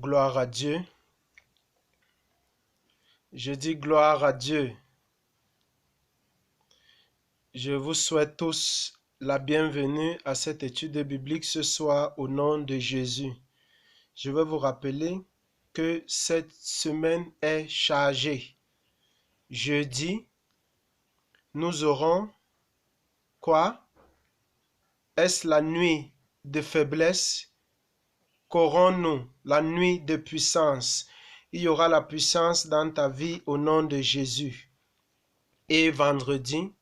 Gloire à Dieu. Je dis gloire à Dieu. Je vous souhaite tous la bienvenue à cette étude biblique ce soir au nom de Jésus. Je veux vous rappeler que cette semaine est chargée. Jeudi, nous aurons quoi? Est-ce la nuit de faiblesse? Qu'aurons-nous? La nuit de puissance. Il y aura la puissance dans ta vie au nom de Jésus. Et vendredi,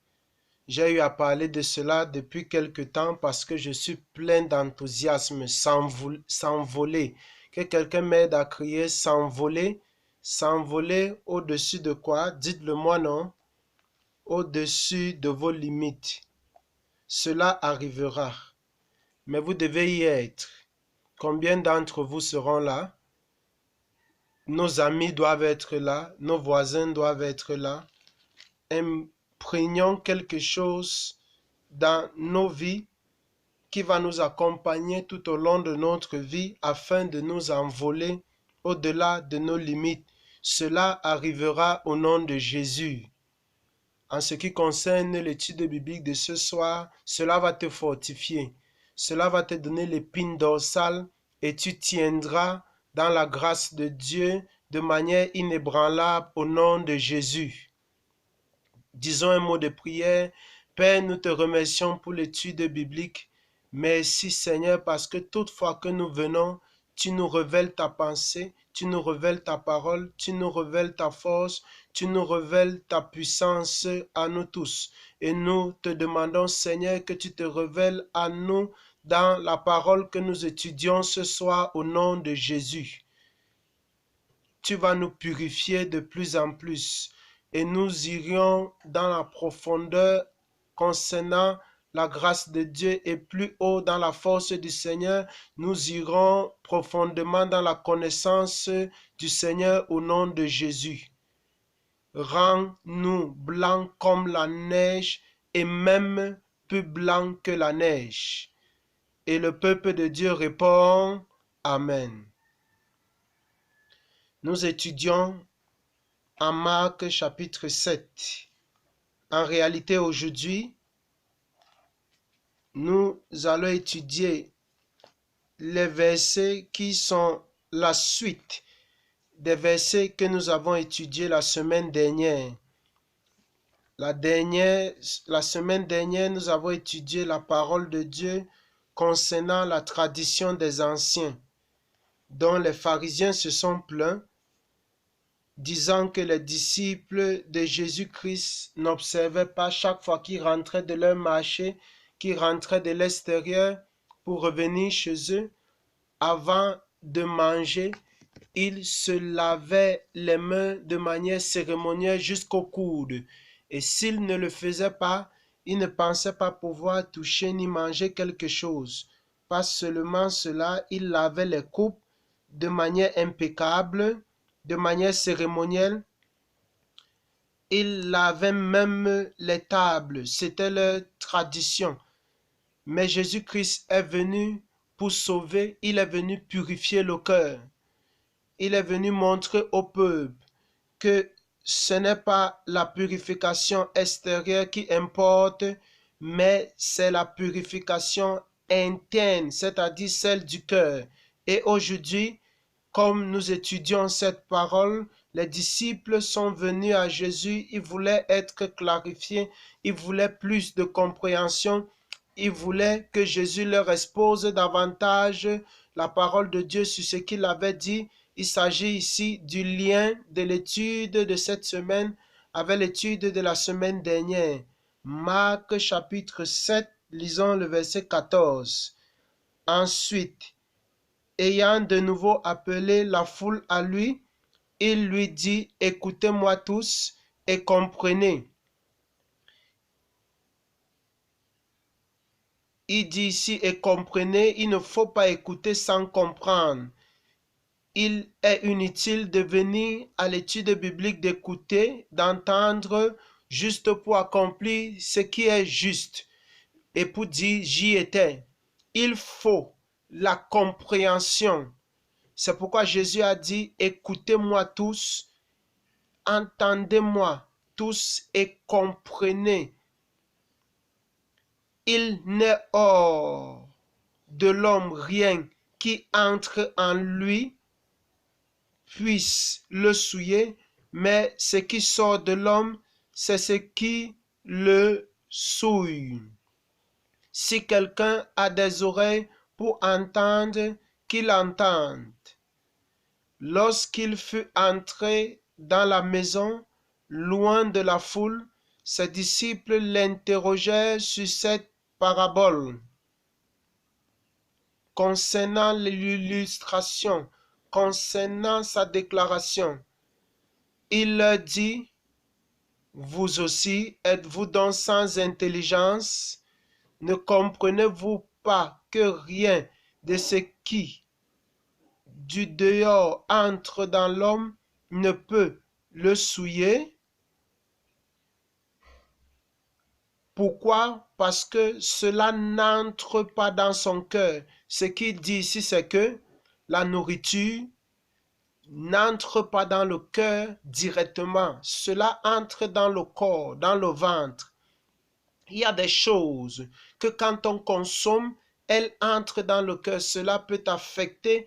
j'ai eu à parler de cela depuis quelque temps parce que je suis plein d'enthousiasme, s'envoler. Que quelqu'un m'aide à crier s'envoler. S'envoler au-dessus de quoi? Dites-le moi non. Au-dessus de vos limites. Cela arrivera. Mais vous devez y être. Combien d'entre vous seront là? Nos amis doivent être là. Nos voisins doivent être là. Imprégnons quelque chose dans nos vies qui va nous accompagner tout au long de notre vie afin de nous envoler au-delà de nos limites. Cela arrivera au nom de Jésus. En ce qui concerne l'étude biblique de ce soir, cela va te fortifier. Cela va te donner l'épine dorsale et tu tiendras dans la grâce de Dieu de manière inébranlable au nom de Jésus. Disons un mot de prière. Père, nous te remercions pour l'étude biblique. Merci Seigneur parce que toutefois que nous venons, tu nous révèles ta pensée, tu nous révèles ta parole, tu nous révèles ta force, tu nous révèles ta puissance à nous tous. Et nous te demandons Seigneur que tu te révèles à nous dans la parole que nous étudions ce soir au nom de Jésus. Tu vas nous purifier de plus en plus et nous irions dans la profondeur concernant la grâce de Dieu et plus haut dans la force du Seigneur, nous irons profondément dans la connaissance du Seigneur au nom de Jésus. Rends-nous blancs comme la neige et même plus blancs que la neige. Et le peuple de Dieu répond Amen. Nous étudions en Marc chapitre 7. En réalité, aujourd'hui, nous allons étudier les versets qui sont la suite des versets que nous avons étudiés la semaine dernière. La semaine dernière, nous avons étudié la parole de Dieu concernant la tradition des anciens, dont les pharisiens se sont plaints, disant que les disciples de Jésus-Christ n'observaient pas chaque fois qu'ils rentraient de leur marché, qu'ils rentraient de l'extérieur pour revenir chez eux, avant de manger, ils se lavaient les mains de manière cérémonielle jusqu'au coude. Et s'ils ne le faisaient pas, ils ne pensaient pas pouvoir toucher ni manger quelque chose. Pas seulement cela, ils lavaient les coupes de manière impeccable, de manière cérémonielle. Ils lavaient même les tables, c'était leur tradition. Mais Jésus-Christ est venu pour sauver, il est venu purifier le cœur. Il est venu montrer au peuple que ce n'est pas la purification extérieure qui importe, mais c'est la purification interne, c'est-à-dire celle du cœur. Et aujourd'hui, comme nous étudions cette parole, les disciples sont venus à Jésus, ils voulaient être clarifiés, ils voulaient plus de compréhension, ils voulaient que Jésus leur expose davantage la parole de Dieu sur ce qu'il avait dit. Il s'agit ici du lien de l'étude de cette semaine avec l'étude de la semaine dernière. Marc chapitre 7, lisons le verset 14. Ensuite, ayant de nouveau appelé la foule à lui, il lui dit, écoutez-moi tous et comprenez. Il dit ici, et comprenez, il ne faut pas écouter sans comprendre. Il est inutile de venir à l'étude biblique, d'écouter, d'entendre, juste pour accomplir ce qui est juste et pour dire j'y étais. Il faut la compréhension C'est pourquoi Jésus a dit, écoutez-moi tous, entendez-moi tous et comprenez. Il n'est hors de l'homme rien qui entre en lui puisse le souiller, mais ce qui sort de l'homme, c'est ce qui le souille. Si quelqu'un a des oreilles pour entendre, qu'il entende. Lorsqu'il fut entré dans la maison, loin de la foule, ses disciples l'interrogèrent sur cette parabole. Concernant l'illustration, concernant sa déclaration, il leur dit, vous aussi, êtes-vous donc sans intelligence? Ne comprenez-vous pas que rien de ce qui du dehors entre dans l'homme ne peut le souiller? Pourquoi? Parce que cela n'entre pas dans son cœur. Ce qu'il dit ici, c'est que la nourriture n'entre pas dans le cœur directement. Cela entre dans le corps, dans le ventre. Il y a des choses que quand on consomme, elles entrent dans le cœur. Cela peut affecter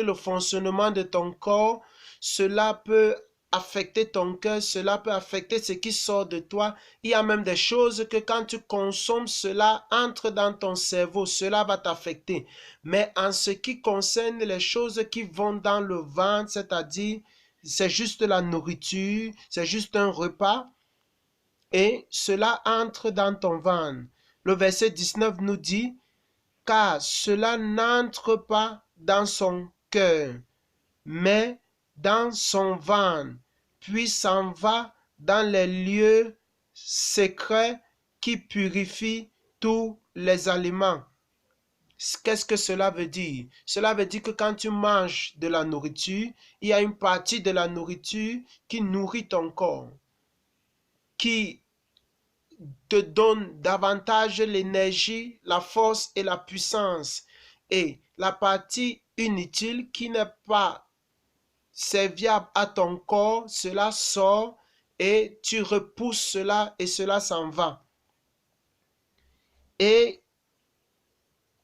le fonctionnement de ton corps. Cela peut affecter ton cœur, cela peut affecter ce qui sort de toi. Il y a même des choses que quand tu consommes, cela entre dans ton cerveau, cela va t'affecter. Mais en ce qui concerne les choses qui vont dans le ventre, c'est-à-dire c'est juste la nourriture, c'est juste un repas, et cela entre dans ton ventre. Le verset 19 nous dit, car cela n'entre pas dans son cœur, mais dans son ventre, puis s'en va dans les lieux secrets qui purifient tous les aliments. Qu'est-ce que cela veut dire? Cela veut dire que quand tu manges de la nourriture, il y a une partie de la nourriture qui nourrit ton corps, qui te donne davantage l'énergie, la force et la puissance. Et la partie inutile qui n'est pas serviable à ton corps, cela sort et tu repousses cela et cela s'en va. Et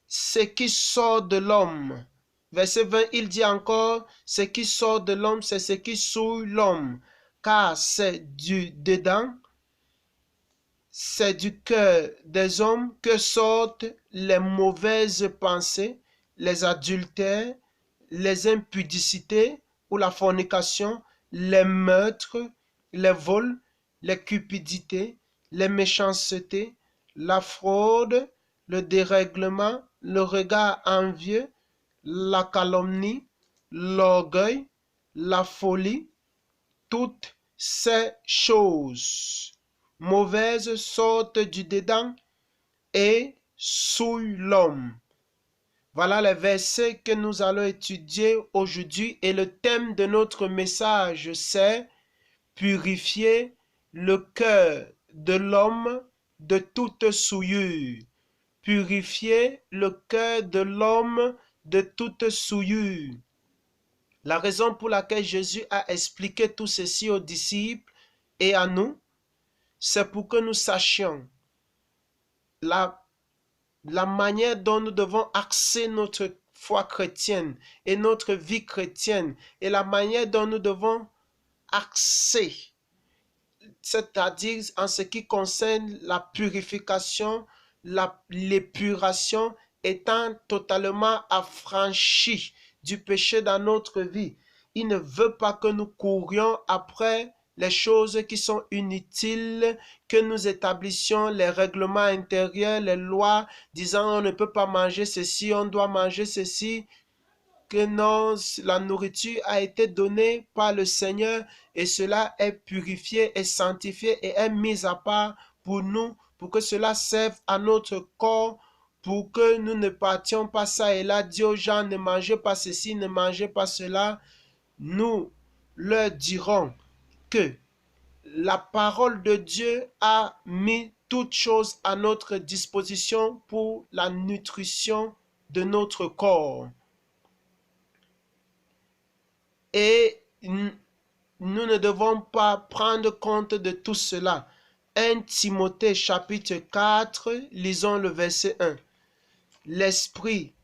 ce qui sort de l'homme, verset 20, il dit encore, ce qui sort de l'homme, c'est ce qui souille l'homme, car c'est du dedans, c'est du cœur des hommes que sortent les mauvaises pensées, les adultères, les impudicités ou la fornication, les meurtres, les vols, les cupidités, les méchancetés, la fraude, le dérèglement, le regard envieux, la calomnie, l'orgueil, la folie, toutes ces choses mauvaises sortent du dedans et souillent l'homme. Voilà les versets que nous allons étudier aujourd'hui et le thème de notre message c'est purifier le cœur de l'homme de toute souillure. Purifier le cœur de l'homme de toute souillure. La raison pour laquelle Jésus a expliqué tout ceci aux disciples et à nous, c'est pour que nous sachions la manière dont nous devons axer notre foi chrétienne et notre vie chrétienne et la manière dont nous devons axer, c'est-à-dire en ce qui concerne la purification, l'épuration, étant totalement affranchi du péché dans notre vie. Il ne veut pas que nous courions après les choses qui sont inutiles, que nous établissions les règlements intérieurs, les lois, disant on ne peut pas manger ceci, on doit manger ceci, que non, la nourriture a été donnée par le Seigneur et cela est purifié et sanctifié et est mis à part pour nous, pour que cela serve à notre corps, pour que nous ne partions pas ça et là, dire aux gens ne mangez pas ceci, ne mangez pas cela. Nous leur dirons que la parole de Dieu a mis toutes choses à notre disposition pour la nutrition de notre corps. Et nous ne devons pas prendre compte de tout cela. 1 Timothée chapitre 4, lisons le verset 1. L'Esprit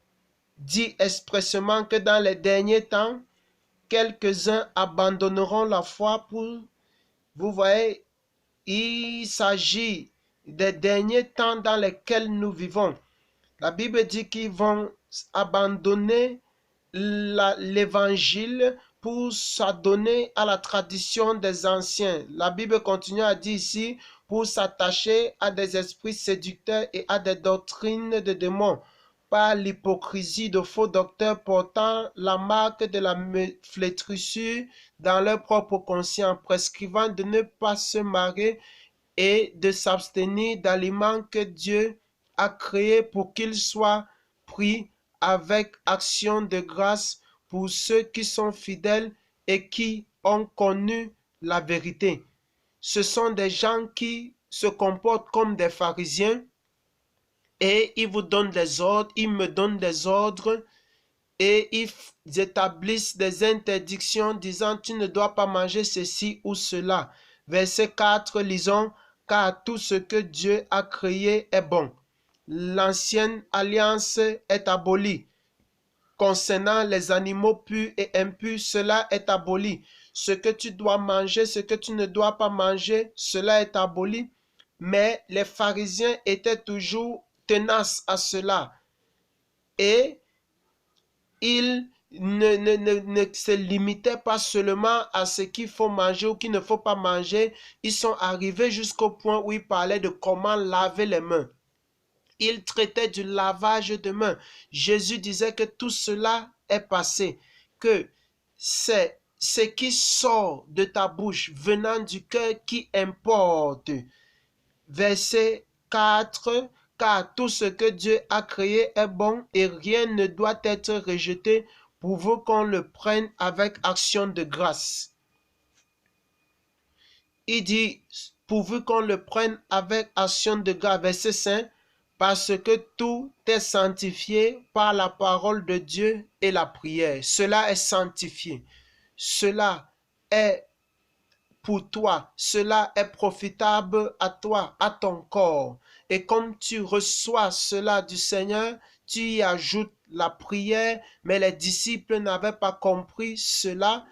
dit expressément que dans les derniers temps, quelques-uns abandonneront la foi pour, vous voyez, il s'agit des derniers temps dans lesquels nous vivons. La Bible dit qu'ils vont abandonner l'évangile pour s'adonner à la tradition des anciens. La Bible continue à dire ici, pour s'attacher à des esprits séducteurs et à des doctrines de démons, par l'hypocrisie de faux docteurs portant la marque de la flétrissure dans leur propre conscience, prescrivant de ne pas se marier et de s'abstenir d'aliments que Dieu a créés pour qu'ils soient pris avec action de grâce pour ceux qui sont fidèles et qui ont connu la vérité. Ce sont des gens qui se comportent comme des pharisiens et ils vous donnent des ordres, ils me donnent des ordres et ils établissent des interdictions disant tu ne dois pas manger ceci ou cela. Verset 4, lisons, car tout ce que Dieu a créé est bon. L'ancienne alliance est abolie. Concernant les animaux purs et impurs, cela est aboli. Ce que tu dois manger, ce que tu ne dois pas manger, cela est aboli. Mais les pharisiens étaient toujours tenaces à cela. Et ils ne se limitaient pas seulement à ce qu'il faut manger ou qu'il ne faut pas manger. Ils sont arrivés jusqu'au point où ils parlaient de comment laver les mains. Ils traitaient du lavage de mains. Jésus disait que tout cela est passé, que c'est ce qui sort de ta bouche venant du cœur qui importe. Verset 4, car tout ce que Dieu a créé est bon et rien ne doit être rejeté pourvu qu'on le prenne avec action de grâce. Il dit, pourvu qu'on le prenne avec action de grâce. Verset 5, parce que tout est sanctifié par la parole de Dieu et la prière. Cela est sanctifié. Cela est pour toi, cela est profitable à toi, à ton corps. Et comme tu reçois cela du Seigneur, tu y ajoutes la prière, mais les disciples n'avaient pas compris cela.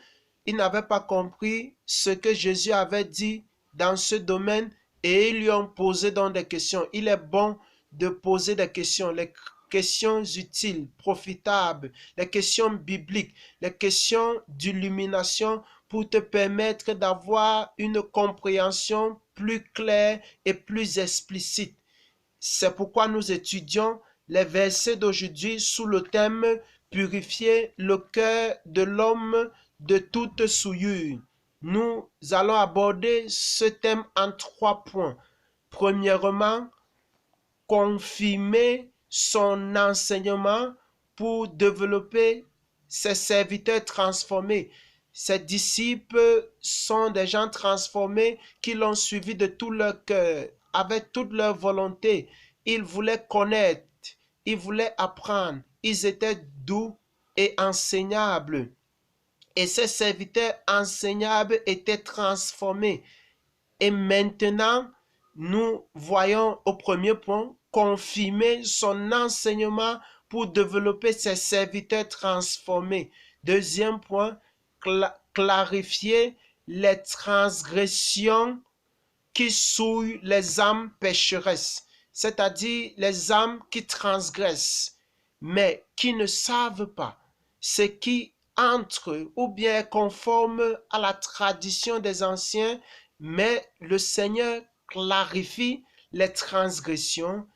Ils n'avaient pas compris ce que Jésus avait dit dans ce domaine et ils lui ont posé donc des questions. Il est bon de poser des questions, les questions utiles, profitables, les questions bibliques, les questions d'illumination pour te permettre d'avoir une compréhension plus claire et plus explicite. C'est pourquoi nous étudions les versets d'aujourd'hui sous le thème « Purifier le cœur de l'homme de toute souillure ». Nous allons aborder ce thème en 3 points. Premièrement, confirmer son enseignement pour développer ses serviteurs transformés. Ses disciples sont des gens transformés qui l'ont suivi de tout leur cœur, avec toute leur volonté. Ils voulaient connaître, ils voulaient apprendre, ils étaient doux et enseignables. Et ces serviteurs enseignables étaient transformés. Et maintenant, nous voyons au premier point confirmer son enseignement pour développer ses serviteurs transformés. Deuxième point, clarifier les transgressions qui souillent les âmes pécheresses, c'est-à-dire les âmes qui transgressent, mais qui ne savent pas ce qui entre ou bien conforme à la tradition des anciens, mais le Seigneur clarifie les transgressions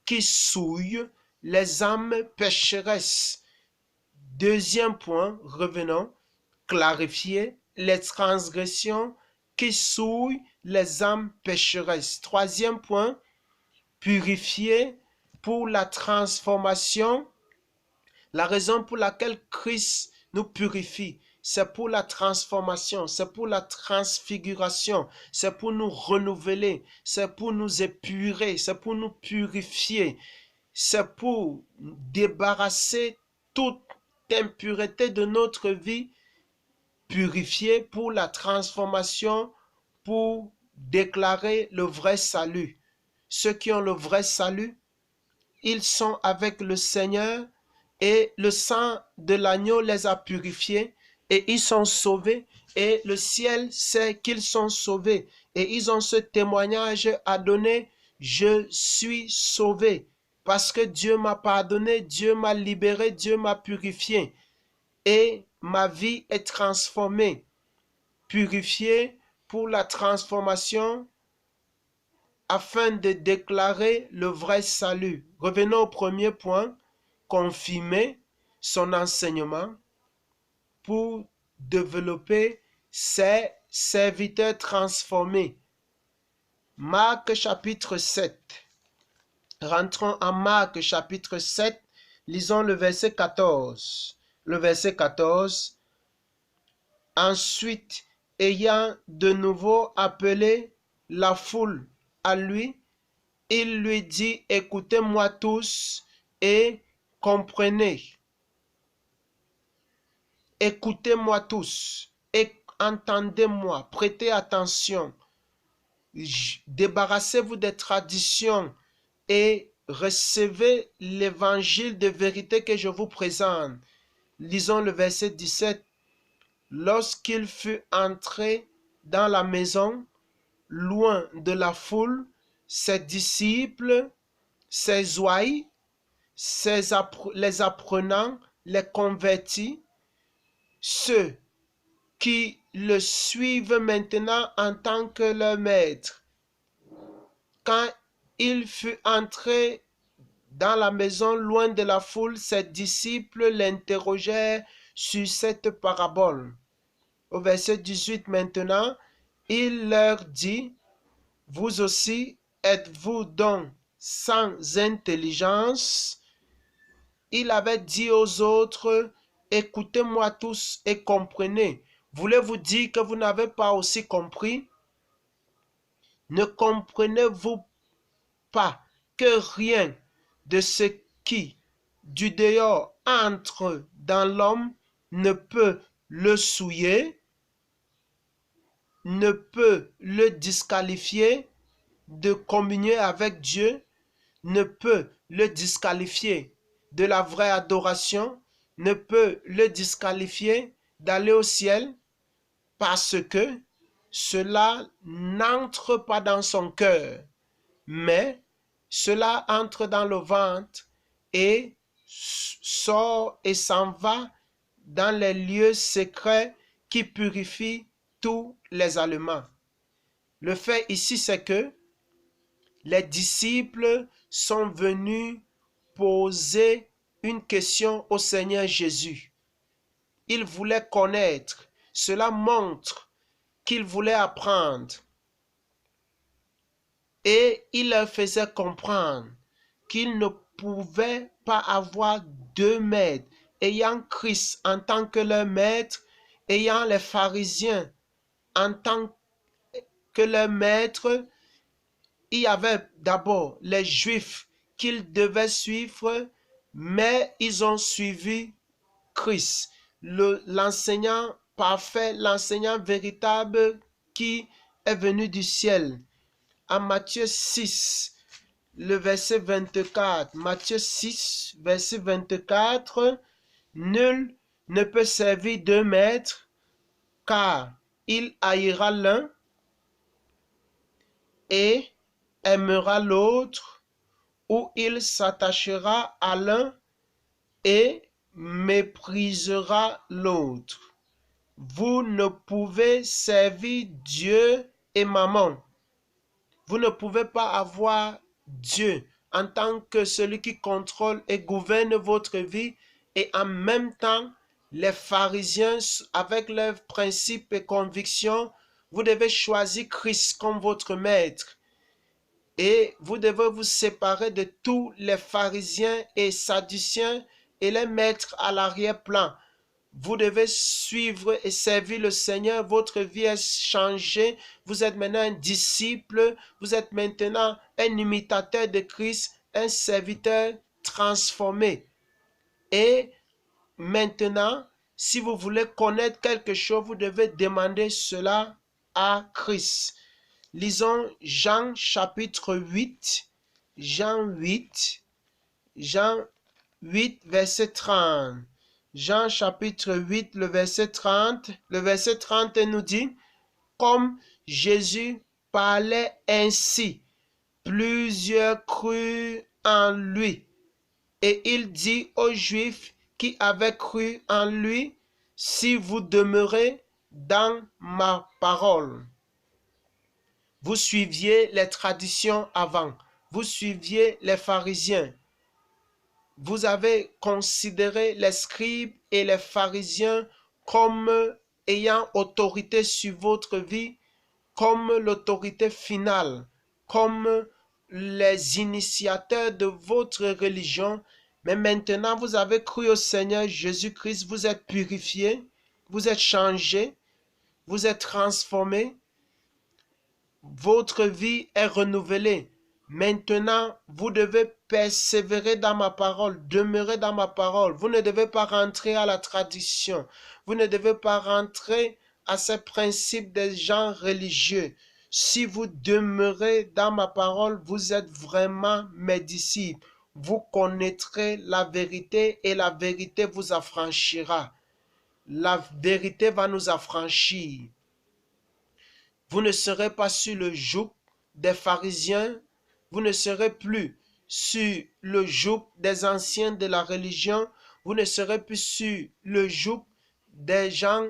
qui souillent les âmes pécheresses. Deuxième point, revenons, clarifier les transgressions qui souillent les âmes pécheresses. Troisième point, purifier pour la transformation. La raison pour laquelle Christ nous purifie, c'est pour la transformation, c'est pour la transfiguration, c'est pour nous renouveler, c'est pour nous épurer, c'est pour nous purifier, c'est pour débarrasser toute impureté de notre vie purifiés pour la transformation, pour déclarer le vrai salut. Ceux qui ont le vrai salut, ils sont avec le Seigneur et le sang de l'agneau les a purifiés et ils sont sauvés et le ciel sait qu'ils sont sauvés et ils ont ce témoignage à donner: je suis sauvé parce que Dieu m'a pardonné, Dieu m'a libéré, Dieu m'a purifié et ma vie est transformée, purifiée pour la transformation afin de déclarer le vrai salut. Revenons au premier point: confirmer son enseignement pour développer ses serviteurs transformés. Marc chapitre 7. Rentrons en Marc chapitre 7, lisons le verset 14. Le verset 14. Ensuite, ayant de nouveau appelé la foule à lui, il lui dit: écoutez-moi tous et comprenez. Écoutez-moi tous et entendez-moi, prêtez attention. Débarrassez-vous des traditions et recevez l'évangile de vérité que je vous présente. Lisons le verset 17. Lorsqu'il fut entré dans la maison, loin de la foule, ses disciples, ses ouailles, les apprenants, les convertis, ceux qui le suivent maintenant en tant que leur maître. Quand il fut entré dans la maison, loin de la foule, ses disciples l'interrogèrent sur cette parabole. Au verset 18 maintenant, il leur dit: vous aussi êtes-vous donc sans intelligence? Il avait dit aux autres: écoutez-moi tous et comprenez. Voulez-vous dire que vous n'avez pas aussi compris? Ne comprenez-vous pas que rien de ce qui du dehors entre dans l'homme ne peut le souiller, ne peut le disqualifier de communier avec Dieu, ne peut le disqualifier de la vraie adoration, ne peut le disqualifier d'aller au ciel, parce que cela n'entre pas dans son cœur, mais cela entre dans le ventre et sort et s'en va dans les lieux secrets qui purifient tous les aliments. Le fait ici, c'est que les disciples sont venus poser une question au Seigneur Jésus. Ils voulaient connaître. Cela montre qu'ils voulaient apprendre. Et il leur faisait comprendre qu'ils ne pouvaient pas avoir deux maîtres, ayant Christ en tant que leur maître, ayant les pharisiens en tant que leur maître. Il y avait d'abord les Juifs qu'ils devaient suivre, mais ils ont suivi Christ, l'enseignant parfait, l'enseignant véritable qui est venu du ciel. En Matthieu 6, le verset 24, Matthieu 6, verset 24, nul ne peut servir deux maîtres, car il haïra l'un et aimera l'autre, ou il s'attachera à l'un et méprisera l'autre. Vous ne pouvez servir Dieu et Mammon. Vous ne pouvez pas avoir Dieu en tant que celui qui contrôle et gouverne votre vie et en même temps les pharisiens avec leurs principes et convictions. Vous devez choisir Christ comme votre maître. Et vous devez vous séparer de tous les pharisiens et sadduciens et les mettre à l'arrière-plan. Vous devez suivre et servir le Seigneur. Votre vie est changée. Vous êtes maintenant un disciple. Vous êtes maintenant un imitateur de Christ, un serviteur transformé. Et maintenant, Si vous voulez connaître quelque chose, vous devez demander cela à Christ. Lisons Jean chapitre 8, Jean 8, verset 30. Jean chapitre 8, le verset 30. Le verset 30 nous dit, comme Jésus parlait ainsi, plusieurs crurent en lui. Et il dit aux Juifs qui avaient cru en lui, si vous demeurez dans ma parole. Vous suiviez les traditions avant, vous suiviez les pharisiens. Vous avez considéré les scribes et les pharisiens comme ayant autorité sur votre vie, comme l'autorité finale, comme les initiateurs de votre religion. Mais maintenant, vous avez cru au Seigneur Jésus-Christ, vous êtes purifiés, vous êtes changés, vous êtes transformés. Votre vie est renouvelée. Maintenant, vous devez persévérer dans ma parole, demeurer dans ma parole. Vous ne devez pas rentrer à la tradition. Vous ne devez pas rentrer à ces principes des gens religieux. Si vous demeurez dans ma parole, vous êtes vraiment mes disciples. Vous connaîtrez la vérité et la vérité vous affranchira. La vérité va nous affranchir. Vous ne serez pas sur le joug des pharisiens, vous ne serez plus sur le joug des anciens de la religion, vous ne serez plus sur le joug des gens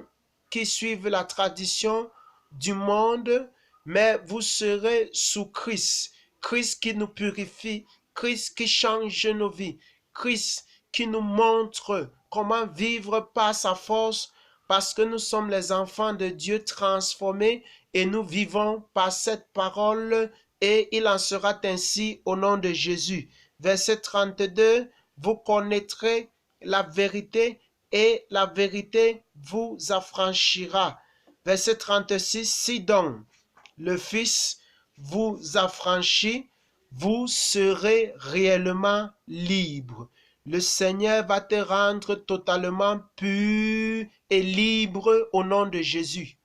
qui suivent la tradition du monde, mais vous serez sous Christ. Christ qui nous purifie, Christ qui change nos vies, Christ qui nous montre comment vivre par sa force, parce que nous sommes les enfants de Dieu transformés et nous vivons par cette parole et il en sera ainsi au nom de Jésus. Verset 32, vous connaîtrez la vérité et la vérité vous affranchira. Verset 36, si donc le Fils vous affranchit, vous serez réellement libre. Le Seigneur va te rendre totalement pur et libre au nom de Jésus.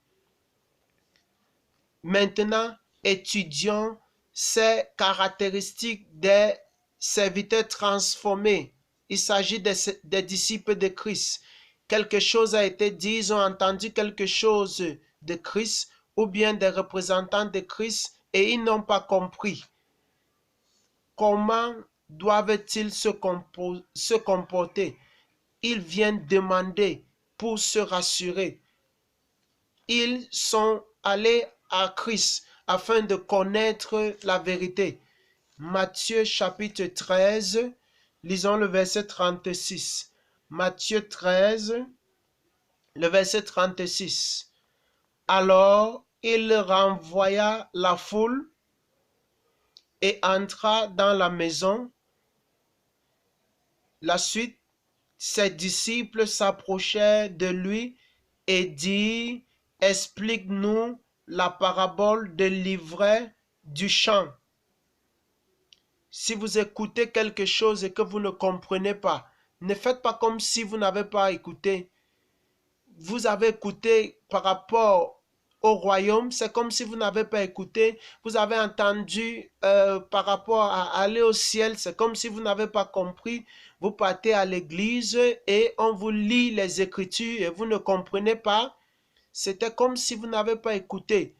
Maintenant, étudions ces caractéristiques des serviteurs transformés. Il s'agit des disciples de Christ. Quelque chose a été dit, ils ont entendu quelque chose de Christ ou bien des représentants de Christ et ils n'ont pas compris. Comment doivent-ils se comporter? Ils viennent demander pour se rassurer. Ils sont allés à Christ afin de connaître la vérité. Matthieu chapitre 13, lisons le verset 36. Matthieu 13, le verset 36. Alors il renvoya la foule et entra dans la maison. La suite, ses disciples s'approchèrent de lui et dirent, explique-nous la parabole de l'ivraie du champ. Si vous écoutez quelque chose et que vous ne comprenez pas, ne faites pas comme si vous n'avez pas écouté. Vous avez écouté par rapport au royaume, c'est comme si vous n'avez pas écouté. Vous avez entendu par rapport à aller au ciel, c'est comme si vous n'avez pas compris. Vous partez à l'église et on vous lit les Écritures et vous ne comprenez pas. C'était comme si vous n'avez pas écouté.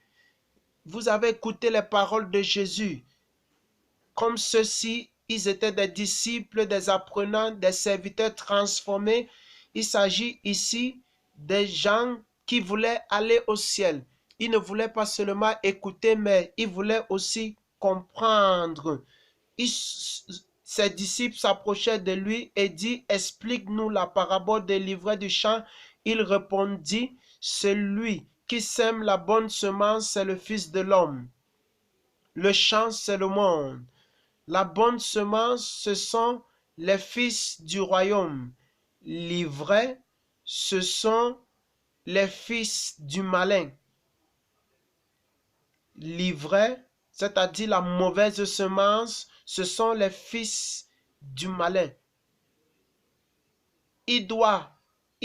Vous avez écouté les paroles de Jésus. Comme ceux-ci, ils étaient des disciples, des apprenants, des serviteurs transformés. Il s'agit ici des gens qui voulaient aller au ciel. Ils ne voulaient pas seulement écouter, mais ils voulaient aussi comprendre. Ses disciples s'approchaient de lui et dit, explique-nous la parabole des livrets du champ. Il répondit, celui qui sème la bonne semence, c'est le Fils de l'homme. Le champ, c'est le monde. La bonne semence, ce sont les fils du royaume. L'ivraie, ce sont les fils du malin. L'ivraie, c'est-à-dire la mauvaise semence, ce sont les fils du malin. Il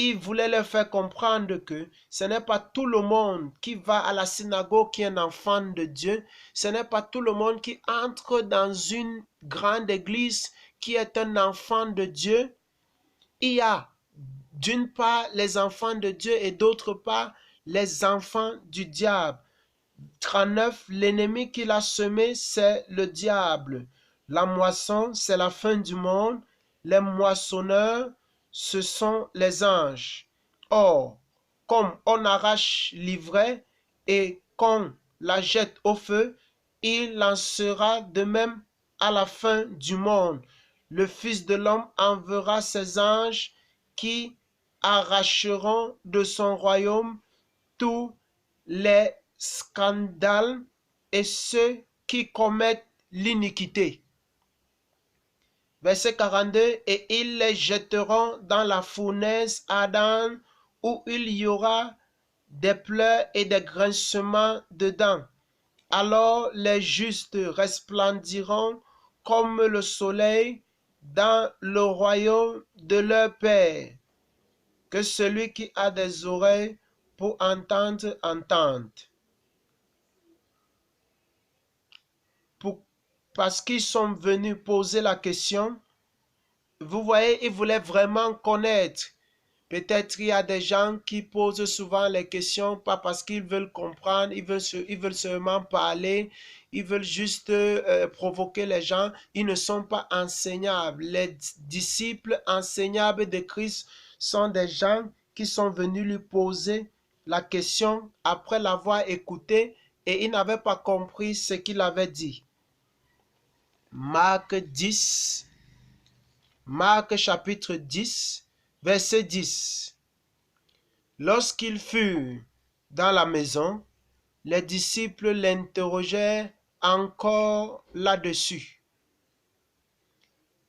il voulait leur faire comprendre que ce n'est pas tout le monde qui va à la synagogue qui est un enfant de Dieu. Ce n'est pas tout le monde qui entre dans une grande église qui est un enfant de Dieu. Il y a d'une part les enfants de Dieu et d'autre part les enfants du diable. 39, l'ennemi qu'il a semé, c'est le diable. La moisson, c'est la fin du monde. Les moissonneurs, ce sont les anges. Or, comme on arrache l'ivraie et qu'on la jette au feu, il en sera de même à la fin du monde. Le Fils de l'homme enverra ses anges qui arracheront de son royaume tous les scandales et ceux qui commettent l'iniquité. Verset 42, et ils les jetteront dans la fournaise ardente où il y aura des pleurs et des grincements de dents. Alors les justes resplendiront comme le soleil dans le royaume de leur Père. Que celui qui a des oreilles pour entendre, entende. Parce qu'ils sont venus poser la question, vous voyez, ils voulaient vraiment connaître. Peut-être il y a des gens qui posent souvent les questions, pas parce qu'ils veulent comprendre, ils veulent seulement parler, ils veulent juste provoquer les gens, ils ne sont pas enseignables. Les disciples enseignables de Christ sont des gens qui sont venus lui poser la question après l'avoir écouté et ils n'avaient pas compris ce qu'il avait dit. Marc chapitre 10, verset 10. Lorsqu'ils furent dans la maison, les disciples l'interrogèrent encore là-dessus.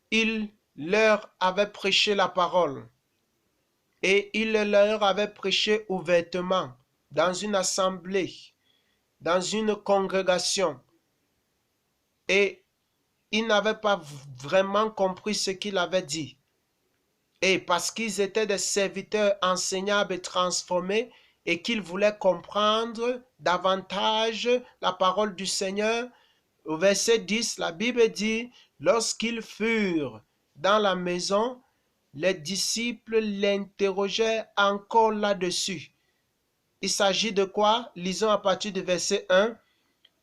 Il leur avait prêché la parole et il leur avait prêché ouvertement dans une assemblée, dans une congrégation. Et ils n'avaient pas vraiment compris ce qu'il avait dit. Et parce qu'ils étaient des serviteurs enseignables et transformés et qu'ils voulaient comprendre davantage la parole du Seigneur, au verset 10, la Bible dit, lorsqu'ils furent dans la maison, les disciples l'interrogèrent encore là-dessus. Il s'agit de quoi? Lisons à partir du verset 1.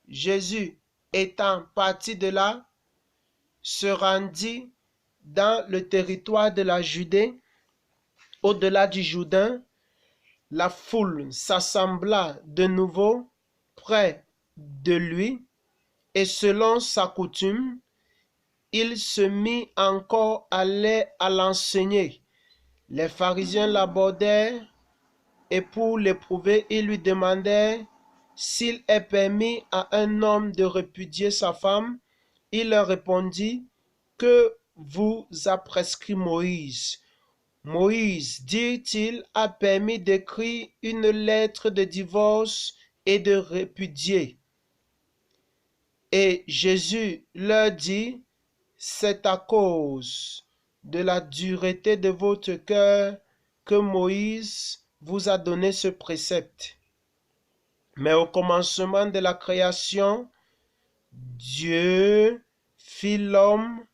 Jésus étant parti de là, se rendit dans le territoire de la Judée, au-delà du Jourdain. La foule s'assembla de nouveau près de lui, et selon sa coutume, il se mit encore à l'enseigner. Les pharisiens l'abordèrent, et pour l'éprouver, ils lui demandèrent s'il est permis à un homme de répudier sa femme. Il leur répondit, que vous a prescrit Moïse? Moïse, dit-il, a permis d'écrire une lettre de divorce et de répudier. Et Jésus leur dit, c'est à cause de la dureté de votre cœur que Moïse vous a donné ce précepte. Mais au commencement de la création, Dieu fit l'homme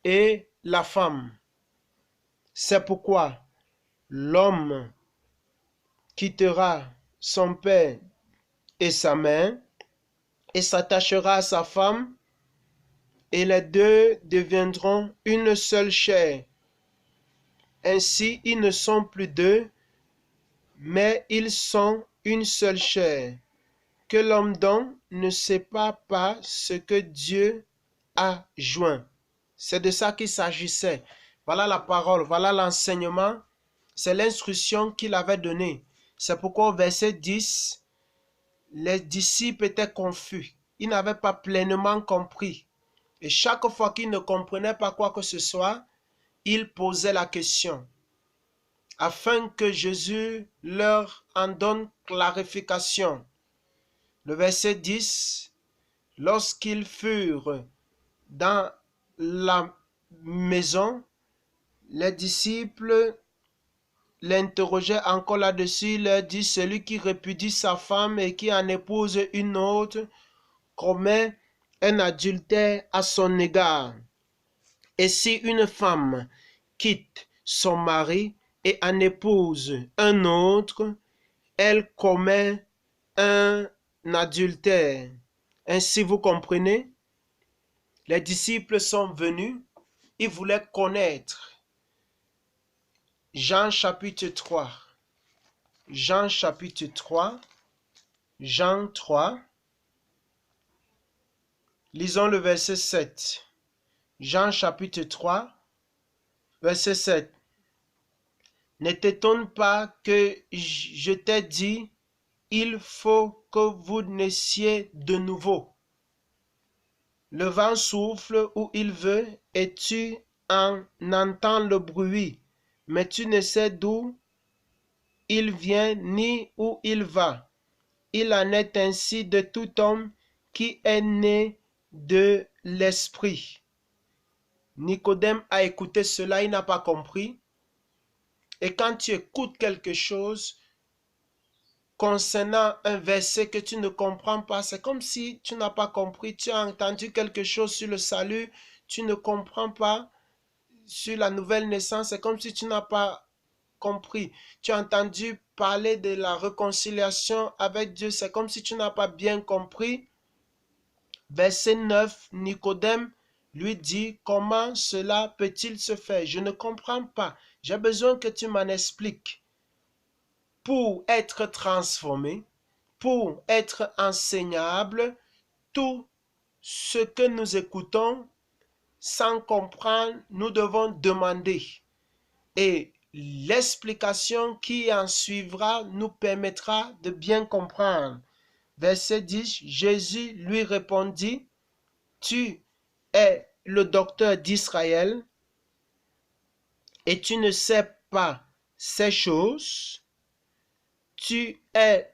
et la femme. C'est pourquoi l'homme quittera son père et sa mère et s'attachera à sa femme, et les deux deviendront une seule chair. Ainsi, ils ne sont plus deux, mais ils sont une seule chair. Que l'homme donc ne sépare pas ce que Dieu a joint. C'est de ça qu'il s'agissait. Voilà la parole, voilà l'enseignement. C'est l'instruction qu'il avait donnée. C'est pourquoi au verset 10, les disciples étaient confus. Ils n'avaient pas pleinement compris. Et chaque fois qu'ils ne comprenaient pas quoi que ce soit, ils posaient la question, afin que Jésus leur en donne clarification. Le verset 10, lorsqu'ils furent dans la maison, les disciples l'interrogeait encore là-dessus. Il leur dit, celui qui répudie sa femme et qui en épouse une autre commet un adultère à son égard. Et si une femme quitte son mari et en épouse un autre, elle commet un adultère. Ainsi, vous comprenez, les disciples sont venus, ils voulaient connaître. Jean chapitre 3. Jean chapitre 3. Jean 3. Lisons le verset 7. Jean chapitre 3, verset 7. Ne t'étonne pas que je t'ai dit, il faut que vous naissiez de nouveau. Le vent souffle où il veut et tu en entends le bruit, mais tu ne sais d'où il vient ni où il va. Il en est ainsi de tout homme qui est né de l'esprit. Nicodème a écouté cela, il n'a pas compris. Et quand tu écoutes quelque chose concernant un verset que tu ne comprends pas, c'est comme si tu n'as pas compris. Tu as entendu quelque chose sur le salut, tu ne comprends pas. Sur la nouvelle naissance, c'est comme si tu n'as pas compris. Tu as entendu parler de la réconciliation avec Dieu, c'est comme si tu n'as pas bien compris. Verset 9, Nicodème lui dit, comment cela peut-il se faire? Je ne comprends pas. J'ai besoin que tu m'en expliques. Pour être transformé, pour être enseignable, tout ce que nous écoutons sans comprendre, nous devons demander. Et l'explication qui en suivra nous permettra de bien comprendre. Verset 10, Jésus lui répondit, tu es le docteur d'Israël et tu ne sais pas ces choses. Tu es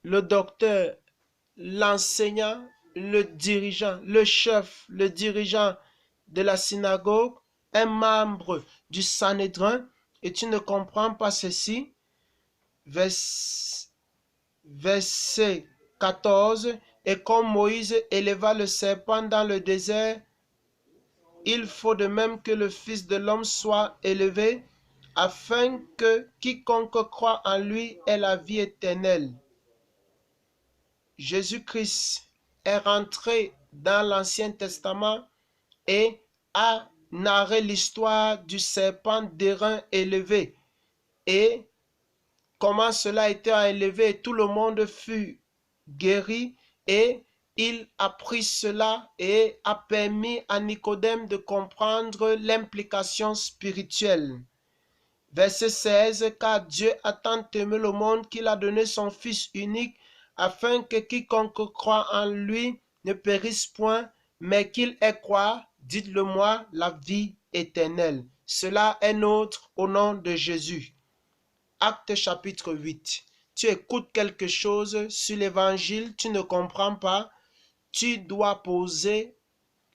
le docteur, l'enseignant, le dirigeant, le chef, le dirigeant de la synagogue, un membre du Sanhédrin, et tu ne comprends pas ceci. Verset 14, et comme Moïse éleva le serpent dans le désert, il faut de même que le Fils de l'homme soit élevé, afin que quiconque croit en lui ait la vie éternelle. Jésus-Christ est rentré dans l'Ancien Testament et a narré l'histoire du serpent d'airain élevé et comment cela a été élevé et tout le monde fut guéri et il a pris cela et a permis à Nicodème de comprendre l'implication spirituelle. Verset 16, car Dieu a tant aimé le monde qu'il a donné son Fils unique afin que quiconque croit en lui ne périsse point, mais qu'il ait quoi? Dites-le-moi, la vie éternelle. Cela est nôtre au nom de Jésus. Acte chapitre 8. Tu écoutes quelque chose sur l'évangile, tu ne comprends pas, tu dois poser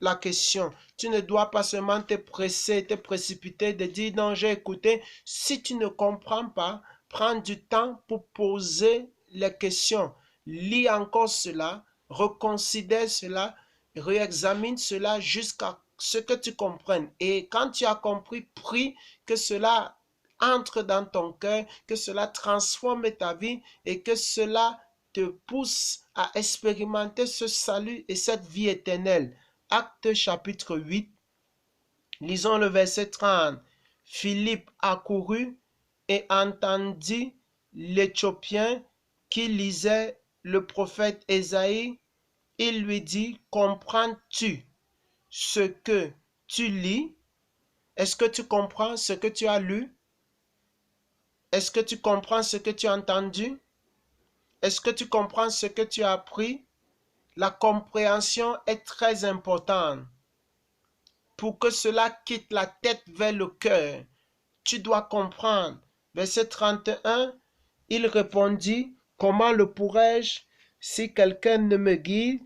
la question. Tu ne dois pas seulement te presser, te précipiter de dire non, j'ai écouté. Si tu ne comprends pas, prends du temps pour poser les questions. Lis encore cela, reconsidère cela, réexamine cela jusqu'à ce que tu comprennes. Et quand tu as compris, prie que cela entre dans ton cœur, que cela transforme ta vie et que cela te pousse à expérimenter ce salut et cette vie éternelle. Acte chapitre 8, lisons le verset 30. Philippe accourut et entendit l'Éthiopien qui lisait le prophète Ésaïe. Il lui dit, comprends-tu ce que tu lis? Est-ce que tu comprends ce que tu as lu? Est-ce que tu comprends ce que tu as entendu? Est-ce que tu comprends ce que tu as appris? La compréhension est très importante. Pour que cela quitte la tête vers le cœur, tu dois comprendre. Verset 31, il répondit, comment le pourrais-je si quelqu'un ne me guide?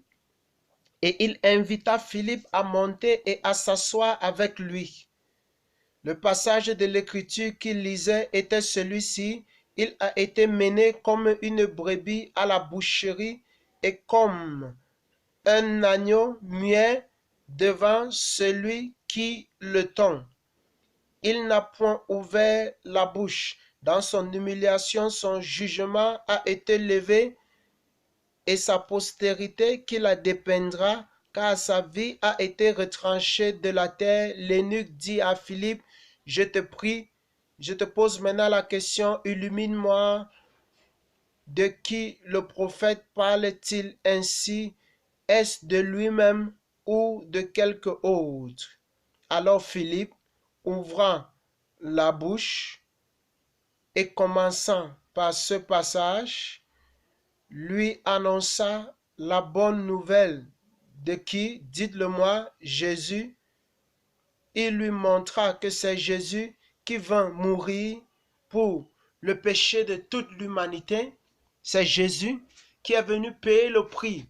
Et il invita Philippe à monter et à s'asseoir avec lui. Le passage de l'Écriture qu'il lisait était celui-ci. Il a été mené comme une brebis à la boucherie et comme un agneau muet devant celui qui le tond. Il n'a point ouvert la bouche. Dans son humiliation, son jugement a été levé et sa postérité qui la dépeindra, car sa vie a été retranchée de la terre. L'eunuque dit à Philippe, je te prie, je te pose maintenant la question, illumine-moi, de qui le prophète parle-t-il ainsi? Est-ce de lui-même ou de quelque autre? Alors Philippe, ouvrant la bouche et commençant par ce passage, lui annonça la bonne nouvelle de qui, dites-le-moi, Jésus. Il lui montra que c'est Jésus qui vint mourir pour le péché de toute l'humanité. C'est Jésus qui est venu payer le prix,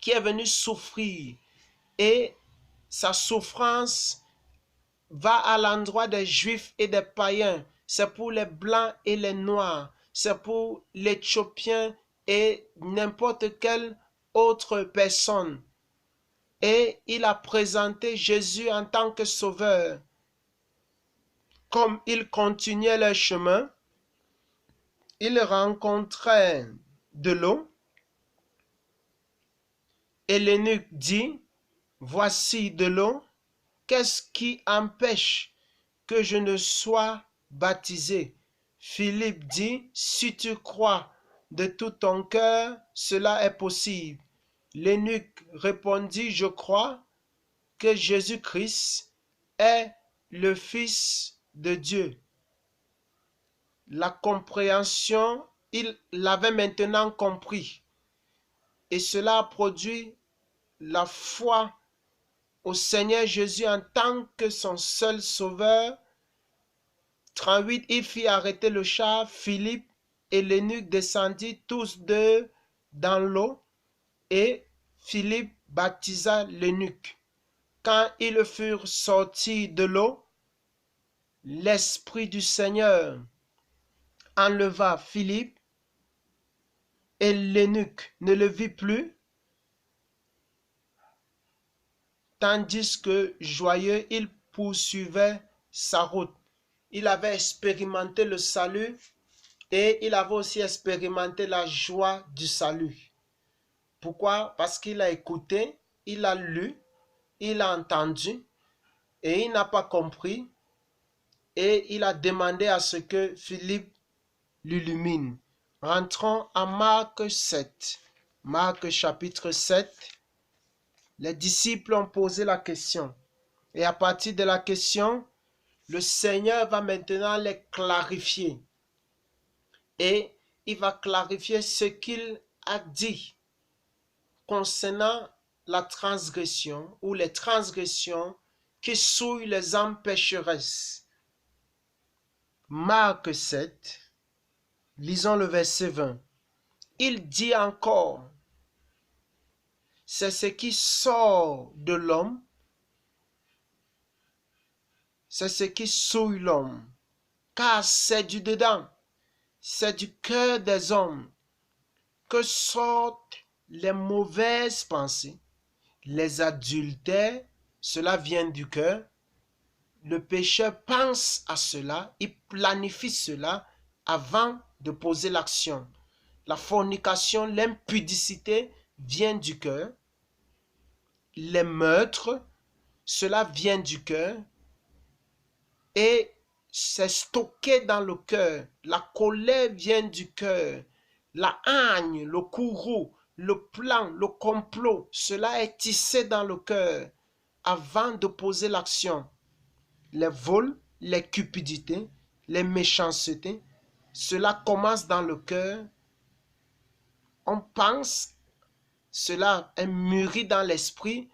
qui est venu souffrir. Et sa souffrance va à l'endroit des Juifs et des païens. C'est pour les Blancs et les Noirs. C'est pour l'Éthiopien et n'importe quelle autre personne. Et il a présenté Jésus en tant que sauveur. Comme ils continuaient leur chemin, ils rencontraient de l'eau. Et l'eunuque dit, voici de l'eau, qu'est-ce qui empêche que je ne sois baptisé? Philippe dit, si tu crois de tout ton cœur, cela est possible. L'eunuque répondit, je crois que Jésus-Christ est le Fils de Dieu. La compréhension, il l'avait maintenant compris. Et cela a produit la foi au Seigneur Jésus en tant que son seul sauveur. 38, il fit arrêter le char. Philippe et l'eunuque descendirent tous deux dans l'eau et Philippe baptisa l'eunuque. Quand ils furent sortis de l'eau, l'Esprit du Seigneur enleva Philippe et l'eunuque ne le vit plus, tandis que joyeux, il poursuivait sa route. Il avait expérimenté le salut et il avait aussi expérimenté la joie du salut. Pourquoi? Parce qu'il a écouté, il a lu, il a entendu et il n'a pas compris et il a demandé à ce que Philippe l'illumine. Rentrons à Marc 7. Marc chapitre 7. Les disciples ont posé la question. Et à partir de la question, le Seigneur va maintenant les clarifier. Et il va clarifier ce qu'il a dit concernant la transgression ou les transgressions qui souillent les âmes pécheresses. Marc 7, lisons le verset 20. Il dit encore, c'est ce qui sort de l'homme, c'est ce qui souille l'homme, car c'est du dedans, c'est du cœur des hommes que sortent les mauvaises pensées, les adultères, cela vient du cœur. Le pécheur pense à cela, il planifie cela avant de poser l'action. La fornication, l'impudicité vient du cœur. Les meurtres, cela vient du cœur. Et c'est stocké dans le cœur. La colère vient du cœur. La haine, le courroux, le plan, le complot, cela est tissé dans le cœur avant de poser l'action. Les vols, les cupidités, les méchancetés, cela commence dans le cœur. On pense, cela est mûri dans l'esprit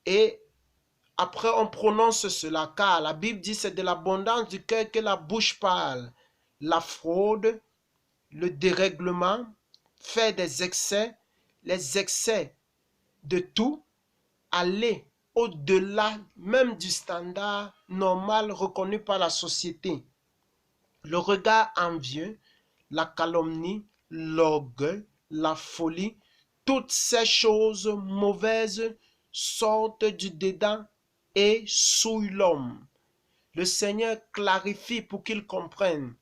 et après on prononce cela, car la Bible dit c'est de l'abondance du cœur que la bouche parle. La fraude, le dérèglement, faire des excès, les excès de tout, aller au-delà même du standard normal reconnu par la société. Le regard envieux, la calomnie, l'orgueil, la folie, toutes ces choses mauvaises sortent du dedans et souillent l'homme. Le Seigneur clarifie pour qu'il comprenne.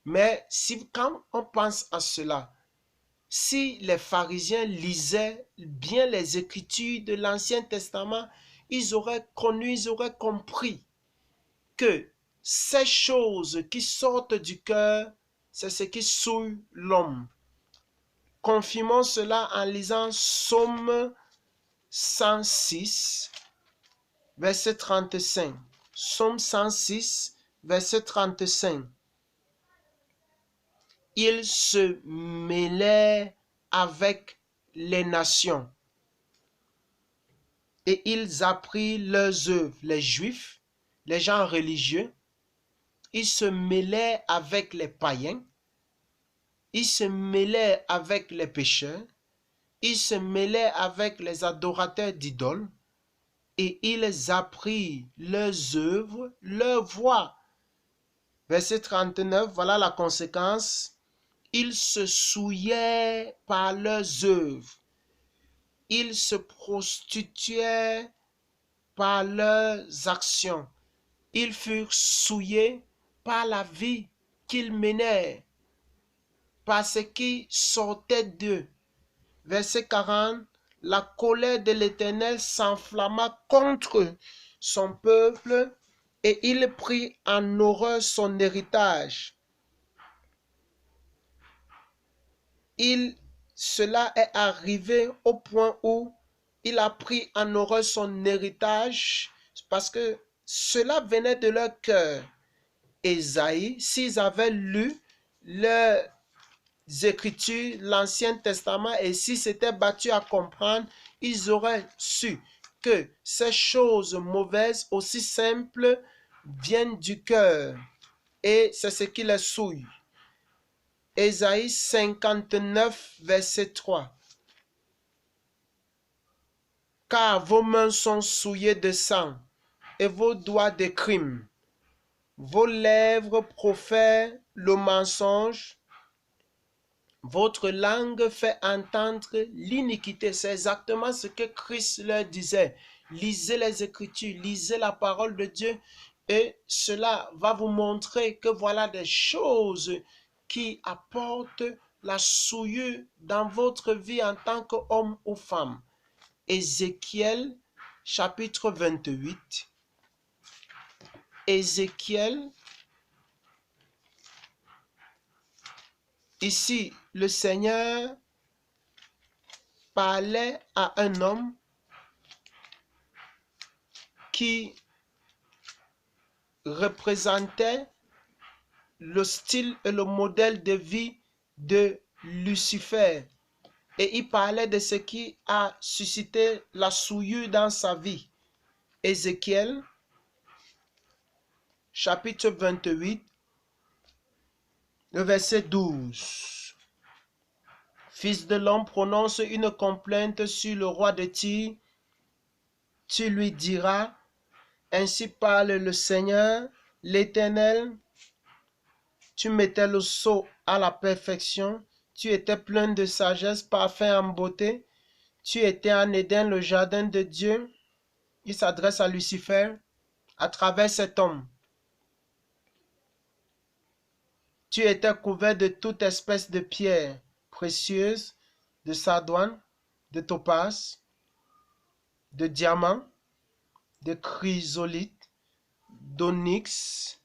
Mais quand on pense à cela, si les pharisiens lisaient bien les Écritures de l'Ancien Testament, ils auraient connu, ils auraient compris que ces choses qui sortent du cœur, c'est ce qui souille l'homme. Confirmons cela en lisant Psaume 106, verset 35. Psaume 106, verset 35. Ils se mêlaient avec les nations et ils apprirent leurs œuvres. Les Juifs, les gens religieux, ils se mêlaient avec les païens, ils se mêlaient avec les pécheurs, ils se mêlaient avec les adorateurs d'idoles et ils apprirent leurs œuvres, leurs voies. Verset 39, voilà la conséquence. Ils se souillaient par leurs œuvres. Ils se prostituaient par leurs actions. Ils furent souillés par la vie qu'ils menaient, par ce qui sortait d'eux. Verset 40, la colère de l'Éternel s'enflamma contre son peuple et il prit en horreur son héritage. Cela est arrivé au point où il a pris en horreur son héritage parce que cela venait de leur cœur. Ésaïe, s'ils avaient lu leurs Écritures, l'Ancien Testament, et s'ils s'étaient battus à comprendre, ils auraient su que ces choses mauvaises, aussi simples, viennent du cœur et c'est ce qui les souille. Ésaïe 59, verset 3. Car vos mains sont souillées de sang et vos doigts de crime. Vos lèvres profèrent le mensonge. Votre langue fait entendre l'iniquité. C'est exactement ce que Christ leur disait. Lisez les Écritures, lisez la parole de Dieu et cela va vous montrer que voilà des choses qui apportent la souillure dans votre vie en tant qu'homme ou femme. Ézéchiel chapitre 28. Ézéchiel, ici le Seigneur parlait à un homme qui représentait le style et le modèle de vie de Lucifer. Et il parlait de ce qui a suscité la souillure dans sa vie. Ézéchiel, chapitre 28, le verset 12. Fils de l'homme, prononce une complainte sur le roi de Tyr. Tu lui diras, ainsi parle le Seigneur, l'Éternel. Tu mettais le sceau à la perfection. Tu étais plein de sagesse, parfait en beauté. Tu étais en Éden, le jardin de Dieu. Il s'adresse à Lucifer à travers cet homme. Tu étais couvert de toute espèce de pierres précieuses, de sardoine, de topaze, de diamant, de chrysolite, d'onyx,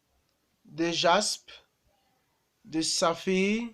de jaspe, de saphir,